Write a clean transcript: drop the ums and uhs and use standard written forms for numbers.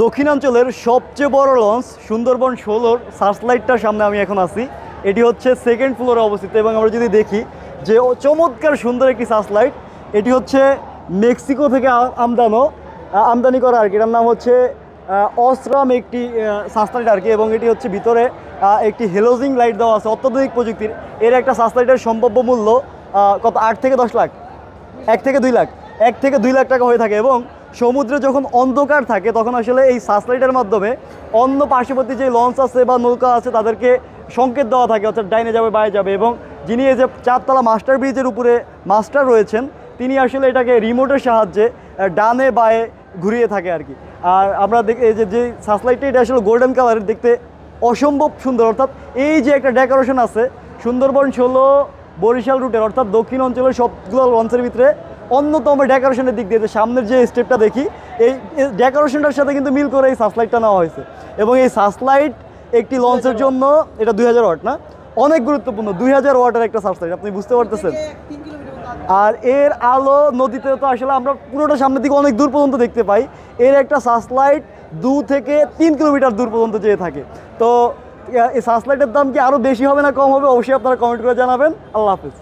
দক্ষিণাঞ্চলের সবচেয়ে বড় লঞ্চ সুন্দরবন 16-র সার্চলাইটটার সামনে আমি এখন আছি। এটি হচ্ছে সেকেন্ড ফ্লোরে অবস্থিত এবং আমরা যদি দেখি যে চমৎকার সুন্দর একটি সার্চলাইট, এটি হচ্ছে মেক্সিকো থেকে আমদানি করা আর কি। এটার নাম হচ্ছে অসরাম একটি সার্চলাইট আর কি, এবং এটি হচ্ছে ভিতরে একটি হেলোজিং লাইট দেওয়া আছে অত্যাধুনিক প্রযুক্তির। এর একটা সার্চলাইটের সম্ভাব্য মূল্য কত 8 থেকে 10 লাখ, 1 থেকে 2 লাখ, 1 থেকে 2 লাখ টাকা হয়ে থাকে। এবং সমুদ্রে যখন অন্ধকার থাকে তখন আসলে এই সার্চলাইটের মাধ্যমে অন্য পার্শ্ববর্তী যে লঞ্চ আছে বা নৌকা আছে তাদেরকে সংকেত দেওয়া থাকে, অর্থাৎ ডাইনে যাবে বায়ে যাবে। এবং যিনি এই যে 4তলা মাস্টার ব্রিজের উপরে মাস্টার রয়েছেন তিনি আসলে এটাকে রিমোটের সাহায্যে ডানে বায়ে ঘুরিয়ে থাকে আর কি। আর আমরা দেখি এই যে সার্চলাইটটা, এটা আসলে গোল্ডেন কালারের, দেখতে অসম্ভব সুন্দর। অর্থাৎ এই যে একটা ডেকোরেশন আছে সুন্দরবন 16 বরিশাল রুটের, অর্থাৎ দক্ষিণ অঞ্চলের সবগুলো লঞ্চের ভিতরে অন্যতম ডেকোরেশনের দিক দিয়ে যে সামনের যে স্টেপটা দেখি, এই ডেকোরেশনটার সাথে কিন্তু মিল করে এই সার্চলাইটটা নেওয়া হয়েছে। এবং এই সার্চলাইট একটি লঞ্চের জন্য, এটা 2000 ওয়াট না, অনেক গুরুত্বপূর্ণ। 2000 ওয়াটের একটা সার্চলাইট, আপনি বুঝতে পারতেছেন। আর এর আলো নদীতে তো আসলে আমরা পুরোটা সামনের দিকে অনেক দূর পর্যন্ত দেখতে পাই। এর একটা সার্চলাইট 2 থেকে 3 কিলোমিটার দূর পর্যন্ত যেয়ে থাকে। তো এই সার্চলাইটের দাম কি আরও বেশি হবে না কম হবে, অবশ্যই আপনারা কমেন্ট করে জানাবেন। আল্লাহ হাফিজ।